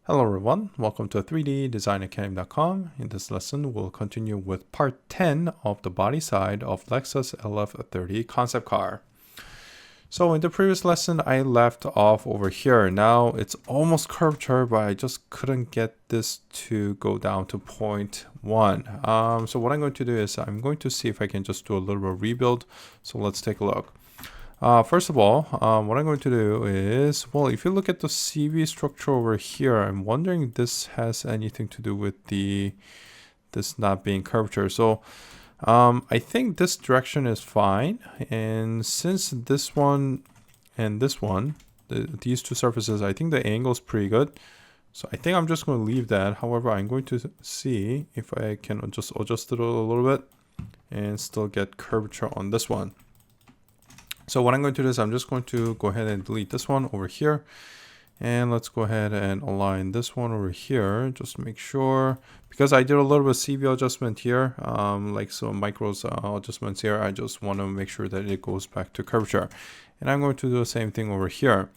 Hello everyone, welcome to 3DDesignAcademy.com. In this lesson, we'll continue with part 10 of the body side of Lexus LF-30 concept car. So in the previous lesson, I left off over here. Now it's almost curvature, but I just couldn't get this to go down to 0.1. So what I'm going to do is I'm going to see if I can just do a little bit of rebuild. So let's take a look. First of all, what I'm going to do is, well, if you look at the CV structure over here, I'm wondering if this has anything to do with this not being curvature. So I think this direction is fine. And since this one and this one, these two surfaces, I think the angle is pretty good. So I think I'm just going to leave that. However, I'm going to see if I can just adjust it a little bit and still get curvature on this one. So what I'm going to do is I'm just going to go ahead and delete this one over here. And let's go ahead and align this one over here. Just make sure, because I did a little bit of CV adjustment here, like some micros adjustments here. I just want to make sure that it goes back to curvature. And I'm going to do the same thing over here.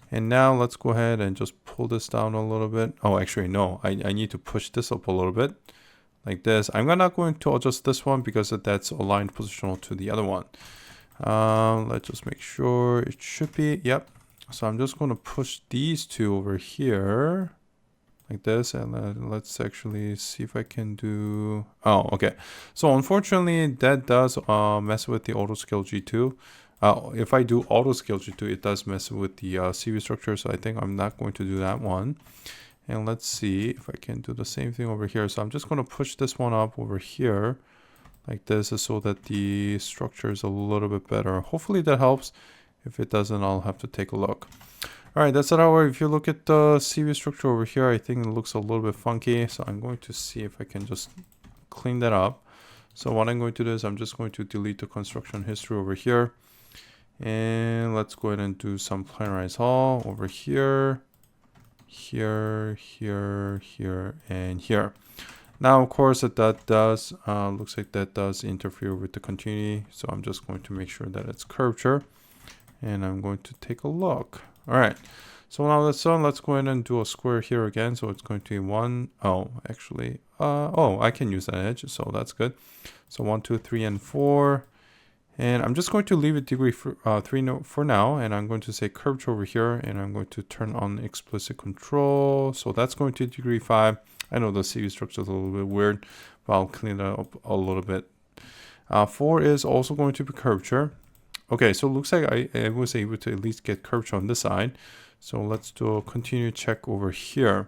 And now let's go ahead and just pull this down a little bit. Oh, actually, no, I need to push this up a little bit like this. I'm not going to adjust this one because that's aligned positional to the other one. Let's just make sure it should be, yep. So I'm just going to push these two over here like this, and let's actually see if I can do, oh, okay. So unfortunately that does mess with the auto scale G2. If I do auto scale G2, it does mess with the CV structure, so I think I'm not going to do that one. And let's see if I can do the same thing over here. So I'm just going to push this one up over here like this, so that the structure is a little bit better. Hopefully that helps. If it doesn't, I'll have to take a look. All right, that's it. However, if you look at the CV structure over here, I think it looks a little bit funky. So I'm going to see if I can just clean that up. So what I'm going to do is I'm just going to delete the construction history over here. And let's go ahead and do some planarized hull over here, here, and here. Now, of course, that does, looks like that does interfere with the continuity. So I'm just going to make sure that it's curvature. And I'm going to take a look. All right. So now that's done. Let's go ahead and do a square here again. So it's going to be one. Oh, actually, oh, I can use that edge. So that's good. So 1, 2, 3, and 4. And I'm just going to leave it degree 3 for now. And I'm going to say curvature over here. And I'm going to turn on explicit control. So that's going to degree 5. I know the CV structure is a little bit weird, but I'll clean that up a little bit. 4 is also going to be curvature. Okay, so it looks like I was able to at least get curvature on this side. So let's do a continue check over here.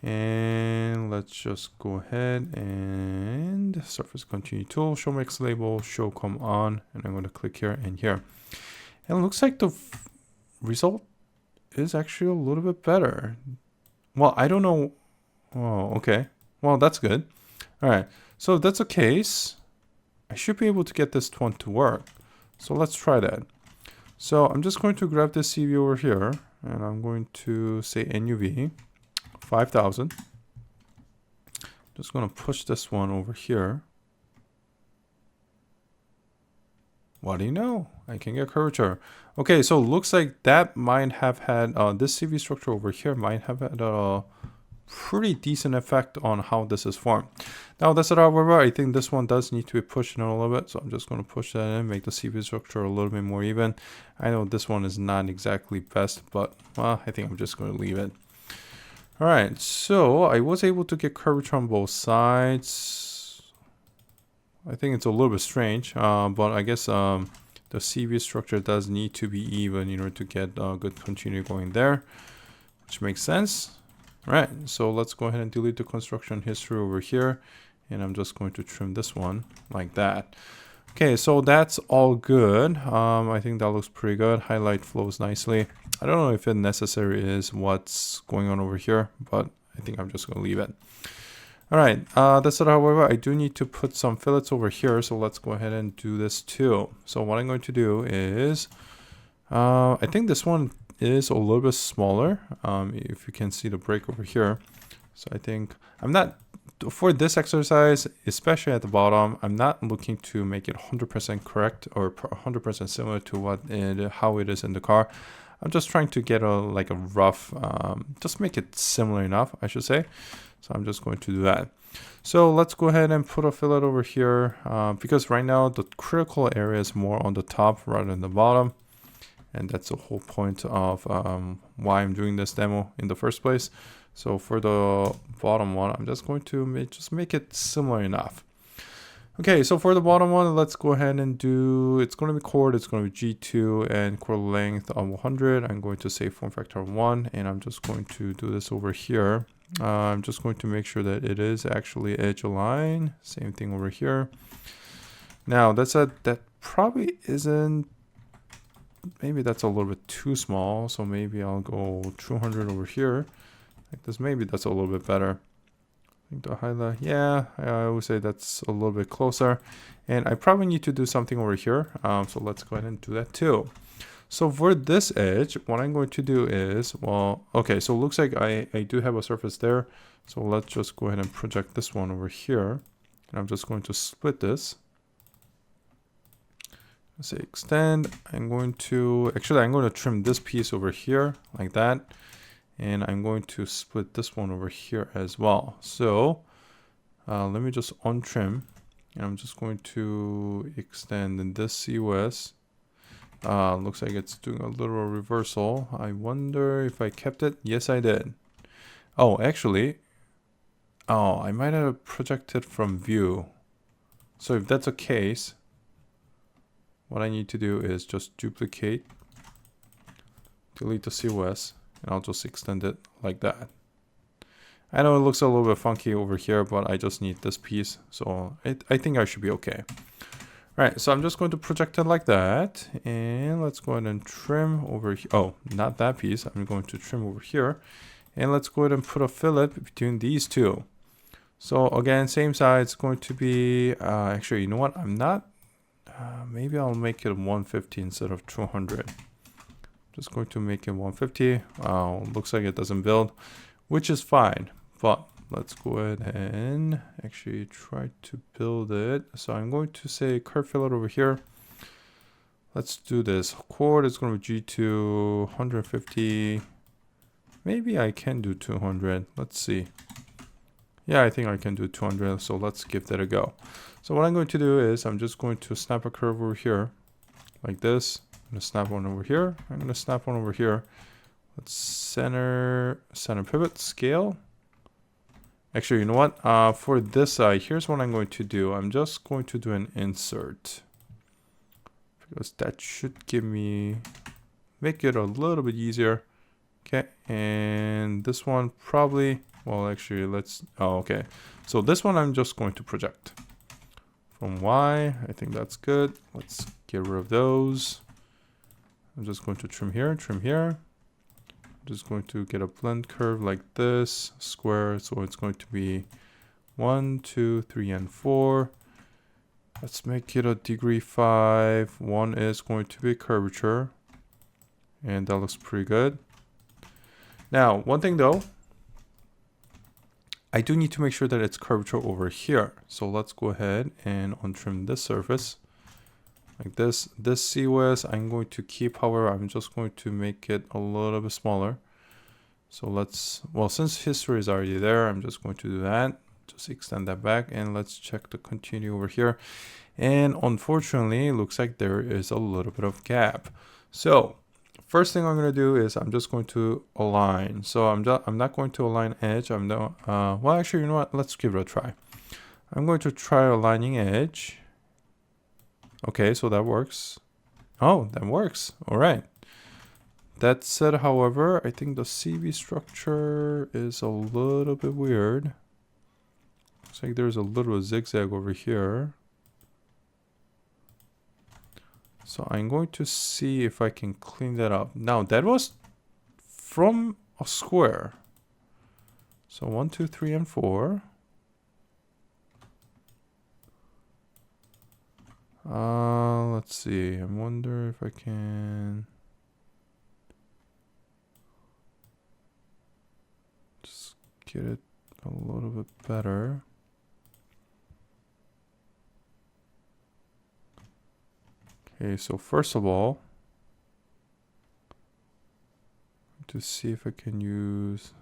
And let's just go ahead and surface continue tool, show max label, show come on. And I'm going to click here and here. And it looks like the result is actually a little bit better. Well, I don't know. Oh, okay. Well, that's good. All right. So if that's the case, I should be able to get this one to work. So let's try that. So I'm just going to grab this CV over here, and I'm going to say NUV 5000. Just going to push this one over here. What do you know? I can get curvature. Okay, so it looks like that might have had, this CV structure over here might have had a pretty decent effect on how this is formed. Now that's it. However, I think this one does need to be pushed in a little bit, so I'm just going to push that in, make the CV structure a little bit more even. I know this one is not exactly best, but well, I think I'm just going to leave it. All right, so I was able to get curvature on both sides. I think it's a little bit strange, but I guess the CV structure does need to be even in order to get good continuity going there, which makes sense. All right, so let's go ahead and delete the construction history over here. And I'm just going to trim this one like that. Okay, so that's all good. I think that looks pretty good. Highlight flows nicely. I don't know if it necessary is what's going on over here, but I think I'm just going to leave it. All right, that's it. However, I do need to put some fillets over here. So let's go ahead and do this too. So what I'm going to do is, I think this one is a little bit smaller, if you can see the break over here. So I think I'm not, for this exercise, especially at the bottom, I'm not looking to make it 100% correct or 100% similar to how it is in the car. I'm just trying to get a like a rough, just make it similar enough, I should say. So I'm just going to do that. So let's go ahead and put a fillet over here, because right now the critical area is more on the top rather than the bottom. And that's the whole point of why I'm doing this demo in the first place. So for the bottom one, I'm just going to make it similar enough. Okay, so for the bottom one, let's go ahead and do, it's going to be chord, it's going to be G2 and chord length of 100. I'm going to say form factor of 1, and I'm just going to do this over here. I'm just going to make sure that it is actually edge align. Same thing over here. Now that probably isn't, maybe that's a little bit too small. So maybe I'll go 200 over here. Like this, maybe that's a little bit better. I think the highlight, yeah, I would say that's a little bit closer. And I probably need to do something over here. So let's go ahead and do that too. So for this edge, what I'm going to do is, well, okay, so it looks like I do have a surface there. So let's just go ahead and project this one over here. And I'm just going to split this. Let's say extend. I'm going to trim this piece over here like that. And I'm going to split this one over here as well. So let me just untrim. And I'm just going to extend in this COS. Looks like it's doing a little reversal. I wonder if I kept it. Yes, I did. Oh, actually, I might have projected from view. So if that's the case, what I need to do is just duplicate, delete the COS, and I'll just extend it like that. I know it looks a little bit funky over here, but I just need this piece. So I think I should be okay. All right, so I'm just going to project it like that. And let's go ahead and trim over here. Oh, not that piece. I'm going to trim over here. And let's go ahead and put a fillet between these two. So again, same size. It's going to be, actually, you know what? I'm not, maybe I'll make it 150 instead of 200. Just going to make it 150. Looks like it doesn't build, which is fine. But let's go ahead and actually try to build it. So I'm going to say curve fillet over here. Let's do this. Chord is going to be G2, 150. Maybe I can do 200. Let's see. Yeah, I think I can do 200. So let's give that a go. So what I'm going to do is I'm just going to snap a curve over here like this. I'm going to snap one over here. I'm going to snap one over here. Let's center pivot, scale. Actually, you know what? For this side, here's what I'm going to do. I'm just going to do an insert. Because that should make it a little bit easier. Okay, and this one probably, well, actually, okay. So this one I'm just going to project. From Y, I think that's good. Let's get rid of those. I'm just going to trim here, trim here. Just going to get a blend curve like this, square. So it's going to be 1, 2, 3, and 4. Let's make it a degree 5. 1 is going to be curvature, and that looks pretty good. Now, one thing though, I do need to make sure that it's curvature over here. So let's go ahead and untrim this surface like this. This COS I'm going to keep, however, I'm just going to make it a little bit smaller. So well, since history is already there, I'm just going to do that. Just extend that back, and let's check the continue over here. And unfortunately, it looks like there is a little bit of gap. So first thing I'm going to do is I'm just going to align. So I'm not going to align edge. Well, actually, you know what? Let's give it a try. I'm going to try aligning edge. Okay, so that works. Oh, that works. All right. That said, however, I think the CV structure is a little bit weird. Looks like there's a little zigzag over here. So I'm going to see if I can clean that up. Now, that was from a square. So 1, 2, 3, and 4. Let's see. I wonder if I can just get it a little bit better. Okay, so first of all, to see if I can use.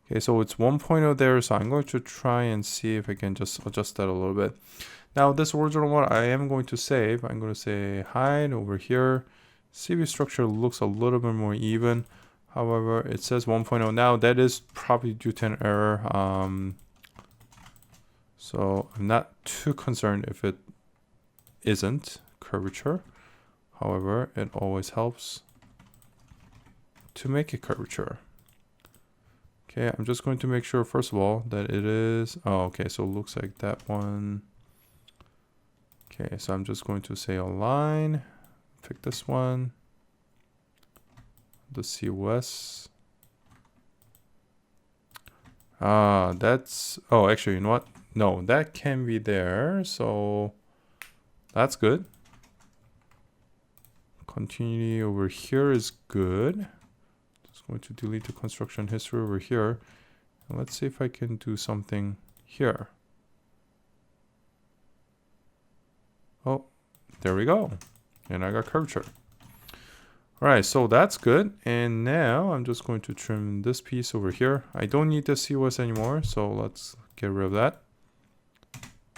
Okay, so it's 1.0 there, so I'm going to try and see if I can just adjust that a little bit. Now this original one I am going to save. I'm going to say hide over here. CV structure looks a little bit more even. However, it says 1.0 now. That is probably due to an error. So I'm not too concerned if it isn't curvature. However, it always helps to make a curvature. Okay, I'm just going to make sure first of all that it is. Oh, okay, so it looks like that one. Okay, so I'm just going to say align. Pick this one. The COS. That's, oh, actually, you know what? No, that can be there. So that's good. Continuity over here is good. Just going to delete the construction history over here. And let's see if I can do something here. Oh, there we go. And I got curvature. All right, so that's good. And now I'm just going to trim this piece over here. I don't need the COS anymore, so let's get rid of that.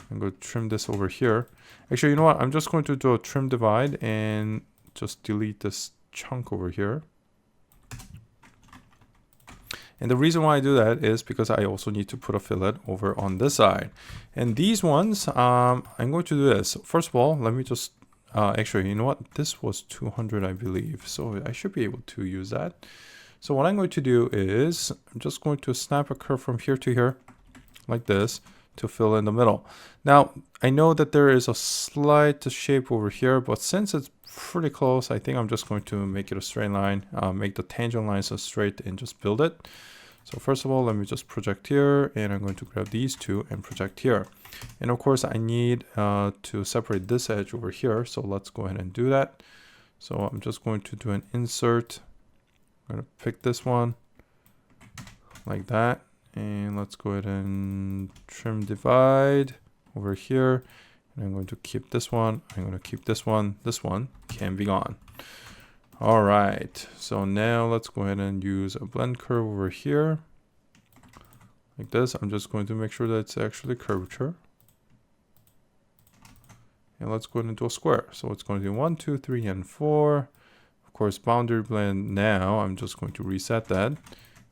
I'm going to trim this over here. Actually, you know what? I'm just going to do a trim divide and just delete this chunk over here. And the reason why I do that is because I also need to put a fillet over on this side. And these ones, I'm going to do this. First of all, let me just, actually, you know what? This was 200, I believe. So I should be able to use that. So what I'm going to do is, I'm just going to snap a curve from here to here, like this, to fill in the middle. Now, I know that there is a slight shape over here, but since it's pretty close, I think I'm just going to make it a straight line, make the tangent lines straight and just build it. So first of all, let me just project here, and I'm going to grab these two and project here. And of course, I need to separate this edge over here. So let's go ahead and do that. So I'm just going to do an insert. I'm going to pick this one like that. And let's go ahead and trim divide over here. And I'm going to keep this one. I'm going to keep this one. This one can be gone. All right. So now let's go ahead and use a blend curve over here. Like this. I'm just going to make sure that it's actually curvature. And let's go ahead and do a square. So it's going to do 1, 2, 3, and 4. Of course, boundary blend now. I'm just going to reset that.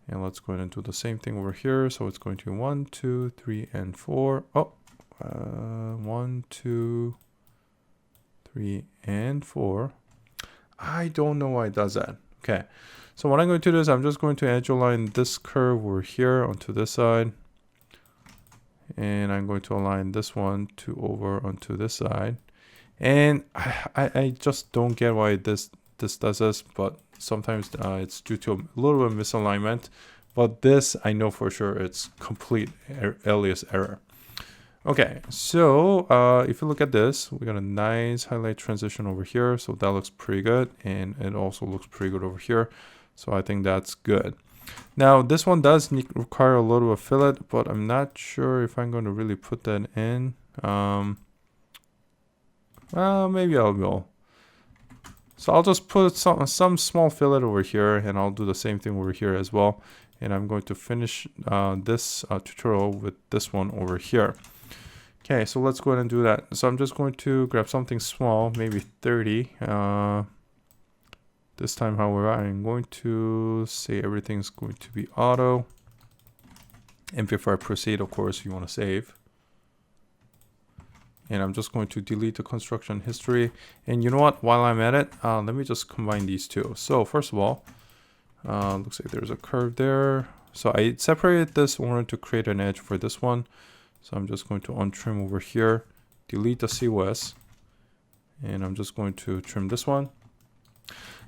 And let's go ahead and do the same thing over here. So it's going to be 1, 2, 3, and 4. Oh, 1, 2, 3, and 4. I don't know why it does that. Okay. So what I'm going to do is I'm just going to edge align this curve over here onto this side. And I'm going to align this one to over onto this side. And I just don't get why this does this, but sometimes it's due to a little bit of misalignment. But this, I know for sure it's complete Alias error. Okay, so if you look at this, we got a nice highlight transition over here. So that looks pretty good. And it also looks pretty good over here. So I think that's good. Now, this one does require a little of fillet, but I'm not sure if I'm going to really put that in. Well, maybe I will. So I'll just put some small fillet over here, and I'll do the same thing over here as well. And I'm going to finish this tutorial with this one over here. Okay, so let's go ahead and do that. So I'm just going to grab something small, maybe 30. This time, however, I'm going to say everything's going to be auto. And before I proceed, of course, you want to save. And I'm just going to delete the construction history. And you know what? While I'm at it, let me just combine these two. So first of all, looks like there's a curve there. So I separated this in order to create an edge for this one. So I'm just going to untrim over here, delete the COS, and I'm just going to trim this one.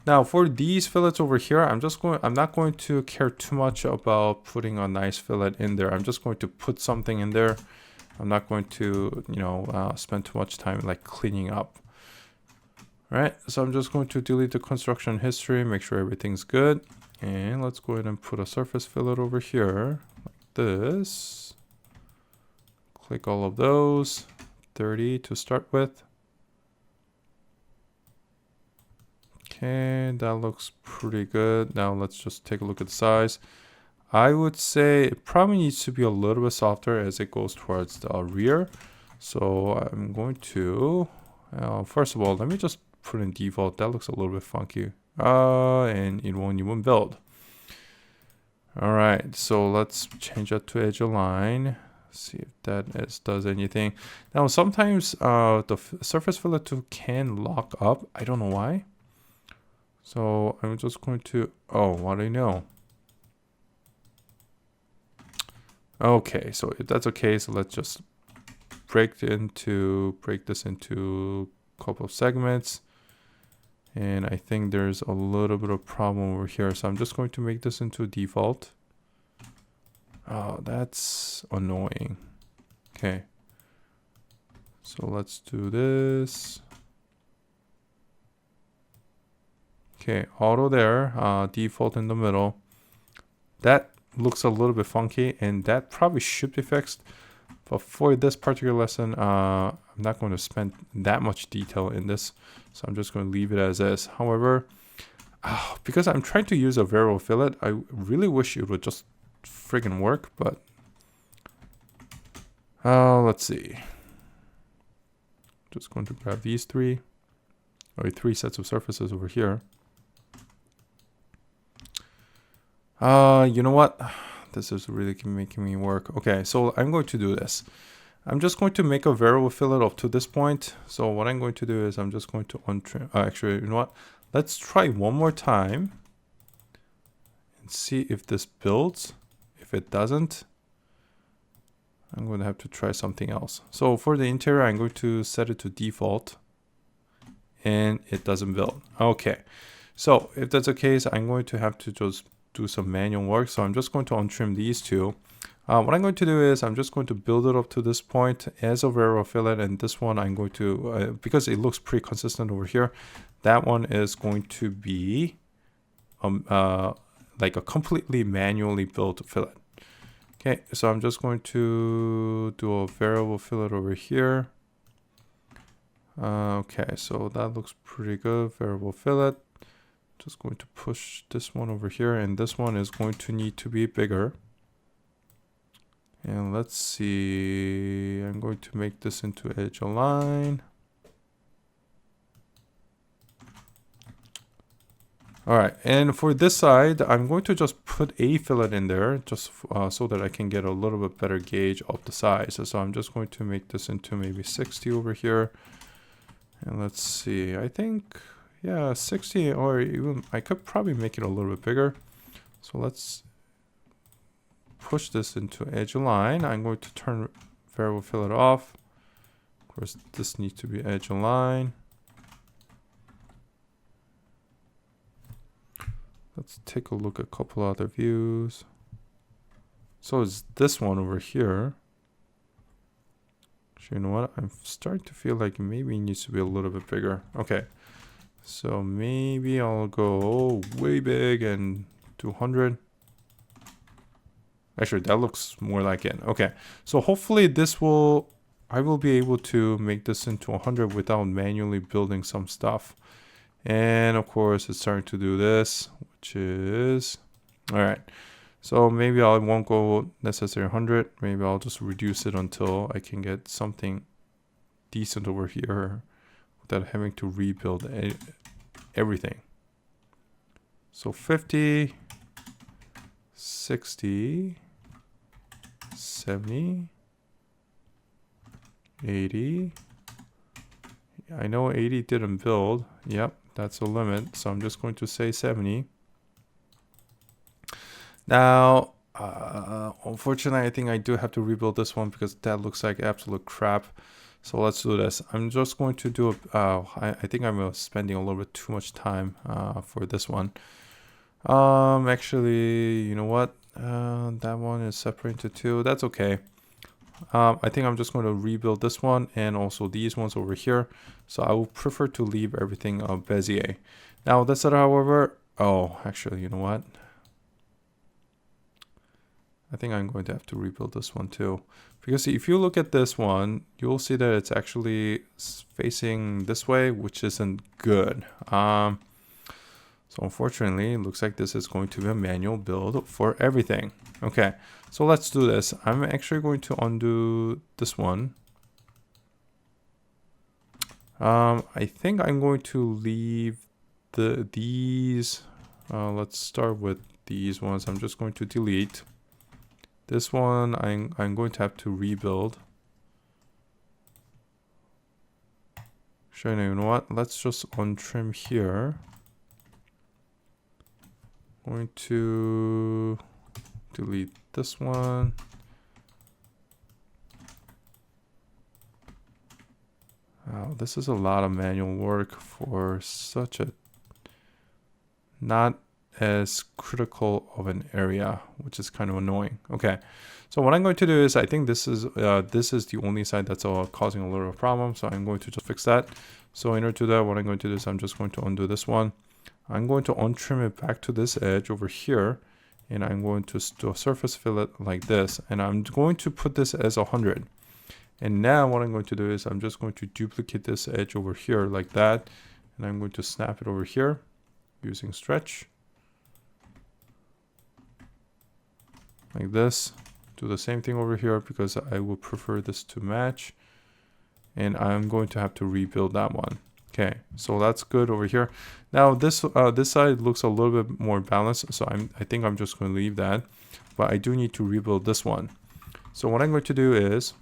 Now for these fillets over here, I'm not going to care too much about putting a nice fillet in there. I'm just going to put something in there. I'm not going to, spend too much time like cleaning up. All right, so I'm just going to delete the construction history, make sure everything's good. And let's go ahead and put a surface fillet over here like this. Click all of those, 30 to start with. Okay, that looks pretty good. Now let's just take a look at the size. I would say it probably needs to be a little bit softer as it goes towards the rear. So I'm going to, first of all, let me just put in default. That looks a little bit funky. And it won't even build. All right, so let's change that to edge align. See if that does anything. Now, sometimes the surface fillet tool can lock up. I don't know why. So I'm just going to, oh, what do I know? Okay, so if that's okay, so let's just break this into a couple of segments. And I think there's a little bit of problem over here. So I'm just going to make this into default. Oh, that's annoying. Okay. So let's do this. Okay, auto there, default in the middle. That looks a little bit funky and that probably should be fixed. But for this particular lesson, I'm not going to spend that much detail in this. So I'm just going to leave it as is. However, because I'm trying to use a variable fillet, I really wish it would just friggin' work. But let's see. Just going to grab these three sets of surfaces over here. You know what? This is really making me work. Okay, so I'm going to do this. I'm just going to make a variable fillet up to this point. So what I'm going to do is I'm just going to untrim. Actually, you know what? Let's try one more time and see if this builds. If it doesn't, I'm going to have to try something else. So for the interior, I'm going to set it to default and it doesn't build. Okay, so if that's the case, I'm going to have to just do some manual work. So I'm just going to untrim these two. What I'm going to do is I'm just going to build it up to this point as a variable fillet, and this one I'm going to, because it looks pretty consistent over here, that one is going to be like a completely manually built fillet. Okay, so I'm just going to do a variable fillet over here. Okay, so that looks pretty good. Variable fillet. Just going to push this one over here, and this one is going to need to be bigger. And let's see, I'm going to make this into edge align. All right, and for this side, I'm going to just put a fillet in there just so that I can get a little bit better gauge of the size. So I'm just going to make this into maybe 60 over here. And let's see, I think, yeah, 60, or even I could probably make it a little bit bigger. So let's push this into edge align. I'm going to turn variable fillet off. Of course, this needs to be edge align. Let's take a look at a couple other views. So it's this one over here. Actually, you know what? I'm starting to feel like maybe it needs to be a little bit bigger. Okay. So maybe I'll go way big and do 100. Actually, that looks more like it. Okay. So hopefully I will be able to make this into 100 without manually building some stuff. And of course, it's starting to do this, which is, all right. So maybe I won't go necessarily 100. Maybe I'll just reduce it until I can get something decent over here without having to rebuild everything. So 50, 60, 70, 80. I know 80 didn't build. Yep, that's a limit. So I'm just going to say 70. Now, unfortunately, I think I do have to rebuild this one because that looks like absolute crap. So let's do this. I'm just going to do I think I'm spending a little bit too much time for this one. Actually, you know what? That one is separated into two. That's okay. I think I'm just going to rebuild this one and also these ones over here. So I would prefer to leave everything Bezier. Now that said, however, actually, you know what? I think I'm going to have to rebuild this one too. Because if you look at this one, you'll see that it's actually facing this way, which isn't good. So unfortunately, it looks like this is going to be a manual build for everything. Okay, so let's do this. I'm actually going to undo this one. I think I'm going to leave these. Let's start with these ones. I'm just going to delete this one. I'm going to have to rebuild. Actually, you know what? Let's just untrim here. Going to delete this one. Wow, this is a lot of manual work for such a not as critical of an area, which is kind of annoying. Okay, so what I'm going to do is, I think this is the only side that's causing a little problem, so I'm going to just fix that. So in order to do that, what I'm going to do is I'm just going to undo this one. I'm going to untrim it back to this edge over here, and I'm going to do a surface fillet like this, and I'm going to put this as 100. And now what I'm going to do is I'm just going to duplicate this edge over here like that, and I'm going to snap it over here using stretch like this. Do the same thing over here because I would prefer this to match, and I'm going to have to rebuild that one. Okay, so that's good over here. Now this side looks a little bit more balanced, so I think I'm just going to leave that, but I do need to rebuild this one. So what I'm going to do is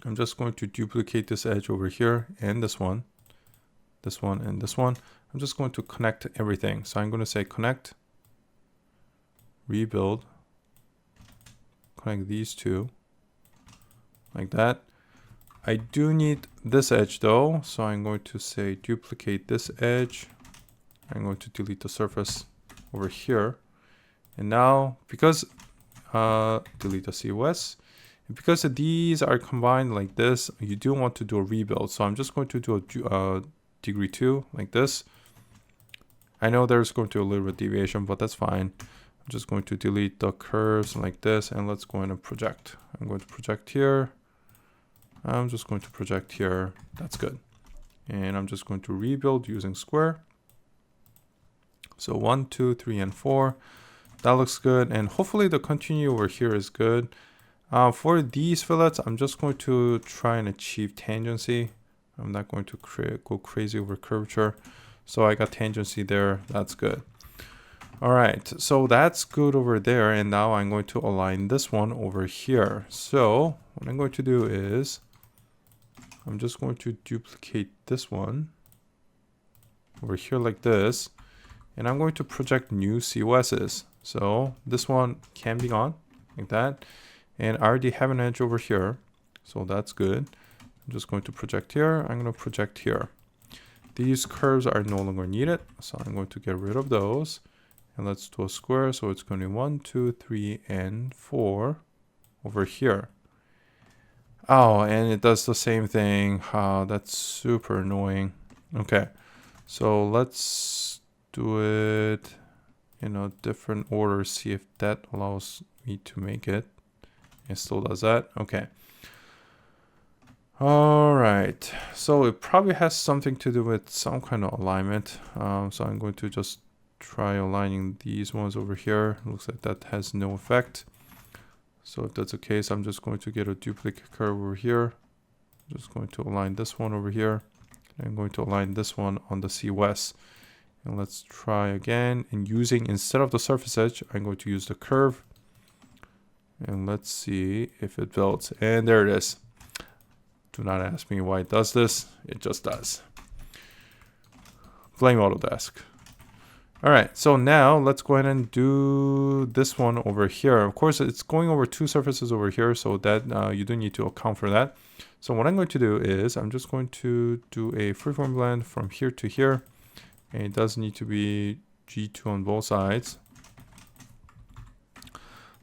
I'm just going to duplicate this edge over here and this one, and this one. I'm just going to connect everything. So I'm going to say connect, rebuild, connect these two like that. I do need this edge though, so I'm going to say duplicate this edge. I'm going to delete the surface over here, and now because delete the COS. Because these are combined like this, you do want to do a rebuild. So I'm just going to do a degree 2 like this. I know there's going to be a little bit of deviation, but that's fine. I'm just going to delete the curves like this, and let's go in and project. I'm going to project here. I'm just going to project here. That's good. And I'm just going to rebuild using square. So 1, 2, 3, and 4. That looks good. And hopefully the continue over here is good. For these fillets, I'm just going to try and achieve tangency. I'm not going to go crazy over curvature. So I got tangency there. That's good. All right, so that's good over there. And now I'm going to align this one over here. So what I'm going to do is I'm just going to duplicate this one over here like this. And I'm going to project new COSs. So this one can be gone like that. And I already have an edge over here, so that's good. I'm just going to project here. I'm going to project here. These curves are no longer needed, so I'm going to get rid of those. And let's do a square, so it's going to be 1, 2, 3, and 4 over here. Oh, and it does the same thing. Oh, that's super annoying. Okay, so let's do it in a different order, see if that allows me to make it. It still does that. Okay. All right. So it probably has something to do with some kind of alignment. So I'm going to just try aligning these ones over here. Looks like that has no effect. So if that's the case, I'm just going to get a duplicate curve over here. I'm just going to align this one over here. I'm going to align this one on the COS. And let's try again. And using, instead of the surface edge, I'm going to use the curve. And let's see if it builds. And there it is. Do not ask me why it does this. It just does. Blame Autodesk. All right, so now let's go ahead and do this one over here. Of course, it's going over two surfaces over here, so that you do need to account for that. So what I'm going to do is I'm just going to do a freeform blend from here to here. And it does need to be G2 on both sides.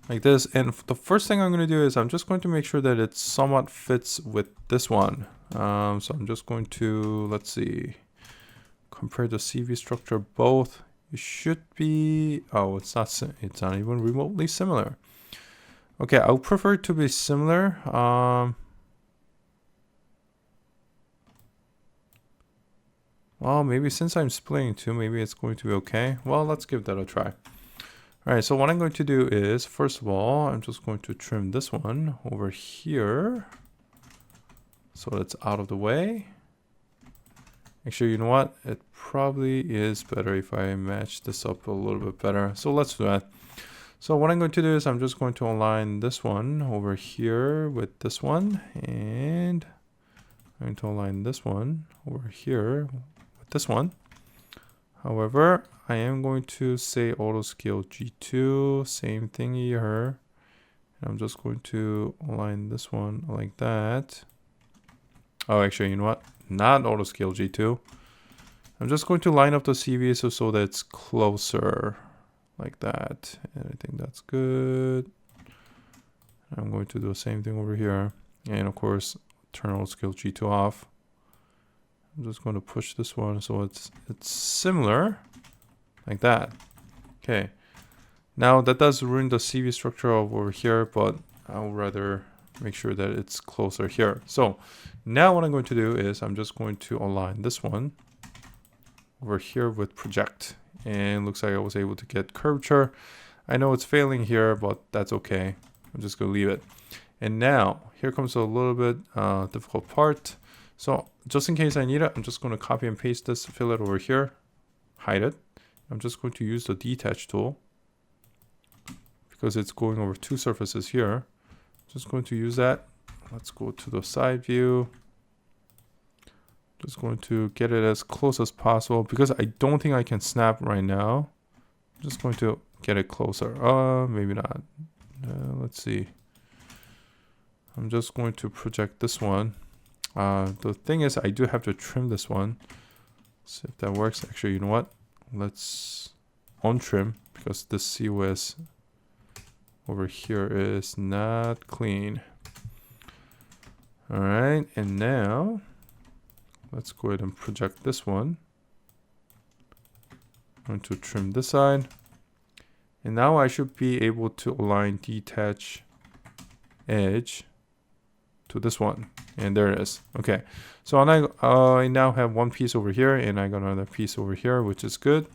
Like this. And the first thing I'm going to do is I'm just going to make sure that it somewhat fits with this one. So I'm just going to, let's see, compare the CV structure both. It should be, oh, it's not even remotely similar. Okay, I would prefer it to be similar. Well, maybe since I'm splitting two, maybe it's going to be okay. Well, let's give that a try. All right, so what I'm going to do is, first of all, I'm just going to trim this one over here, so it's out of the way. Actually, you know what? It probably is better if I match this up a little bit better. So let's do that. So what I'm going to do is I'm just going to align this one over here with this one, and I'm going to align this one over here with this one. However, I am going to say auto scale G2, same thing here. I'm just going to align this one like that. Oh, actually, you know what? Not auto scale G2. I'm just going to line up the CVs so that it's closer like that. And I think that's good. I'm going to do the same thing over here. And of course, turn auto scale G2 off. I'm just going to push this one so it's similar like that. Okay. Now that does ruin the CV structure over here, but I would rather make sure that it's closer here. So now what I'm going to do is I'm just going to align this one over here with project. And looks like I was able to get curvature. I know it's failing here, but that's okay. I'm just going to leave it. And now here comes a little bit difficult part. So just in case I need it, I'm just going to copy and paste this fillet over here, hide it. I'm just going to use the detach tool because it's going over two surfaces here. Just going to use that. Let's go to the side view. Just going to get it as close as possible because I don't think I can snap right now. I'm just going to get it closer. Maybe not. Let's see. I'm just going to project this one. The thing is, I do have to trim this one. See if that works. Actually, you know what? Let's untrim because this COS over here is not clean. All right, and now let's go ahead and project this one. I'm going to trim this side. And now I should be able to align detach edge to this one. And there it is. Okay. So I now have one piece over here and I got another piece over here, which is good.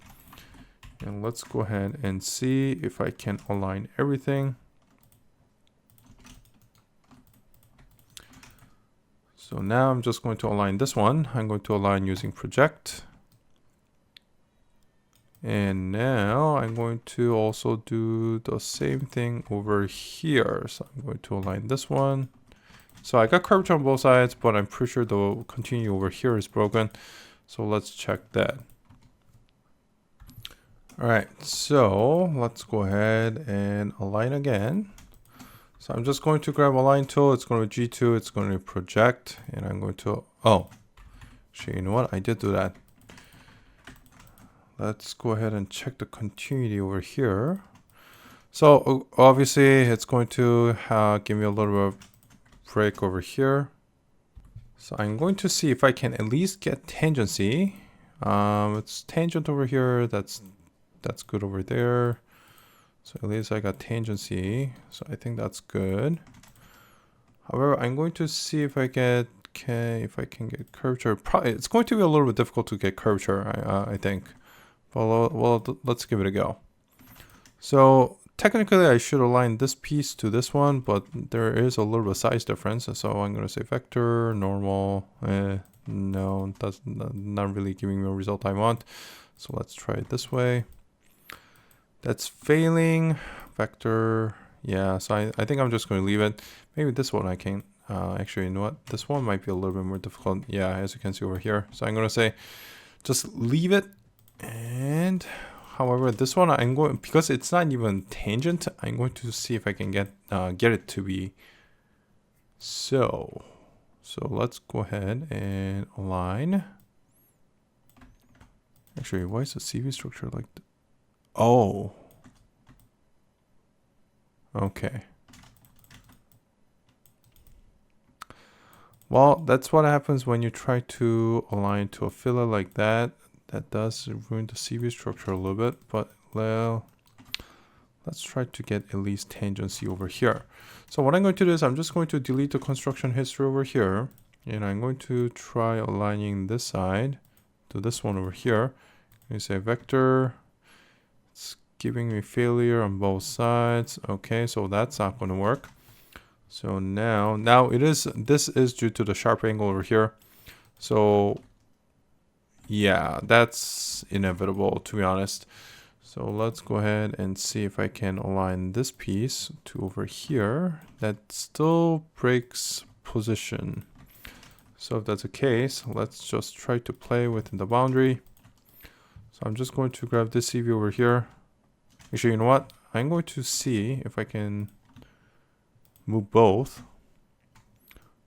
And let's go ahead and see if I can align everything. So now I'm just going to align this one. I'm going to align using project. And now I'm going to also do the same thing over here. So I'm going to align this one. So I got curvature on both sides, but I'm pretty sure the continue over here is broken. So let's check that. All right, so let's go ahead and align again. So I'm just going to grab align tool. It's going to be G2. It's going to be project. And I'm going to, actually, you know what? I did do that. Let's go ahead and check the continuity over here. So obviously it's going to give me a little bit of break over here. So I'm going to see if I can at least get tangency. It's tangent over here. That's good over there. So at least I got tangency. So I think that's good. However, I'm going to see if I can get curvature. Probably it's going to be a little bit difficult to get curvature. I think. Well, let's give it a go. So technically, I should align this piece to this one, but there is a little bit of size difference. So I'm going to say vector, normal. No, that's not really giving me a result I want. So let's try it this way. That's failing. Vector. Yeah, so I think I'm just going to leave it. Maybe this one I can. Actually, you know what? This one might be a little bit more difficult. Yeah, as you can see over here. So I'm going to say just leave it. And however, this one I'm going, because it's not even tangent, I'm going to see if I can get it to be so. So let's go ahead and align. Actually, why is the CV structure like that? Oh. Okay. Well, that's what happens when you try to align to a fillet like that. That does ruin the CV structure a little bit, but well, let's try to get at least tangency over here. So what I'm going to do is I'm just going to delete the construction history over here, and I'm going to try aligning this side do this one over here. You say vector. It's giving me failure on both sides. Okay, so that's not going to work. So now this is due to the sharp angle over here. So yeah, that's inevitable, to be honest. So let's go ahead and see if I can align this piece to over here. That still breaks position. So if that's the case, let's just try to play within the boundary. So I'm just going to grab this CV over here. Actually, you know what? I'm going to see if I can move both.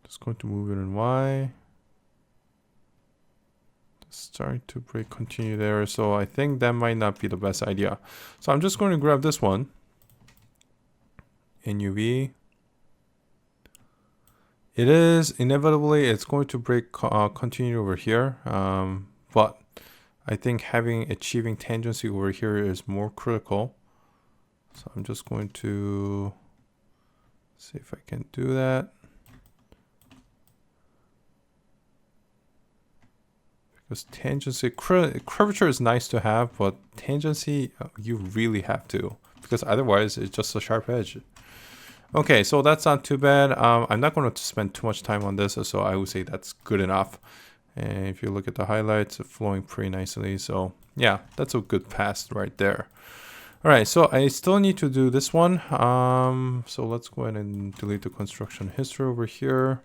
Just going to move it in Y. Starting to break continue there. So I think that might not be the best idea. So I'm just going to grab this one in UV. It is inevitably, it's going to break continue over here. But I think achieving tangency over here is more critical. So I'm just going to see if I can do that. Because tangency, curvature is nice to have, but tangency, you really have to. Because otherwise, it's just a sharp edge. Okay, so that's not too bad. I'm not going to spend too much time on this, so I would say that's good enough. And if you look at the highlights, it's flowing pretty nicely. So yeah, that's a good pass right there. All right, so I still need to do this one. So let's go ahead and delete the construction history over here.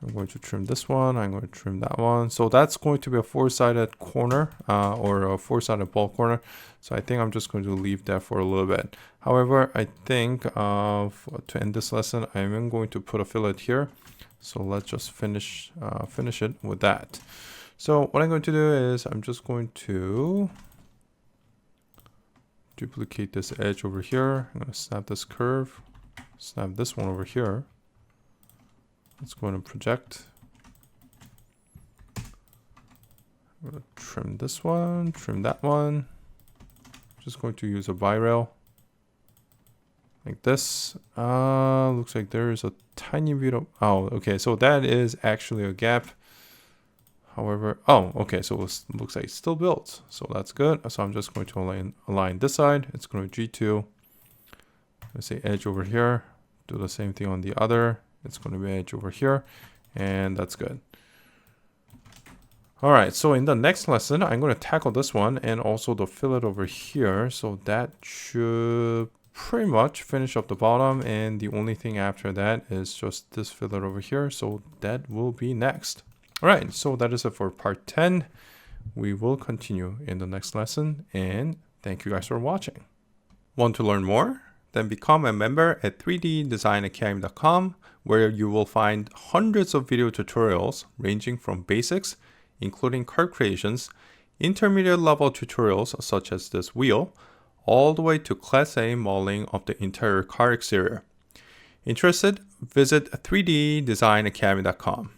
I'm going to trim this one. I'm going to trim that one. So that's going to be a four-sided corner or a four-sided ball corner. So I think I'm just going to leave that for a little bit. However, I think to end this lesson, I'm going to put a fillet here. So let's just finish it with that. So what I'm going to do is I'm just going to duplicate this edge over here. I'm going to snap this curve, snap this one over here. Let's go ahead and project. I'm going to trim this one, trim that one. Just going to use a bi-rail like this. Looks like there is a tiny bit of, oh, okay, so that is actually a gap. However, oh, okay, so it looks like it's still built, so that's good. So I'm just going to align this side. It's going to G2. Let's say edge over here. Do the same thing on the other. It's going to be edge over here, and that's good. All right, so in the next lesson, I'm going to tackle this one and also the fillet over here. So that should pretty much finish up the bottom, and the only thing after that is just this fillet over here. So that will be next. All right, so that is it for part 10. We will continue in the next lesson, and thank you guys for watching. Want to learn more? Then become a member at 3ddesignacademy.com, where you will find hundreds of video tutorials ranging from basics, including car creations, intermediate level tutorials such as this wheel, all the way to Class A modeling of the interior car exterior. Interested? Visit 3ddesignacademy.com.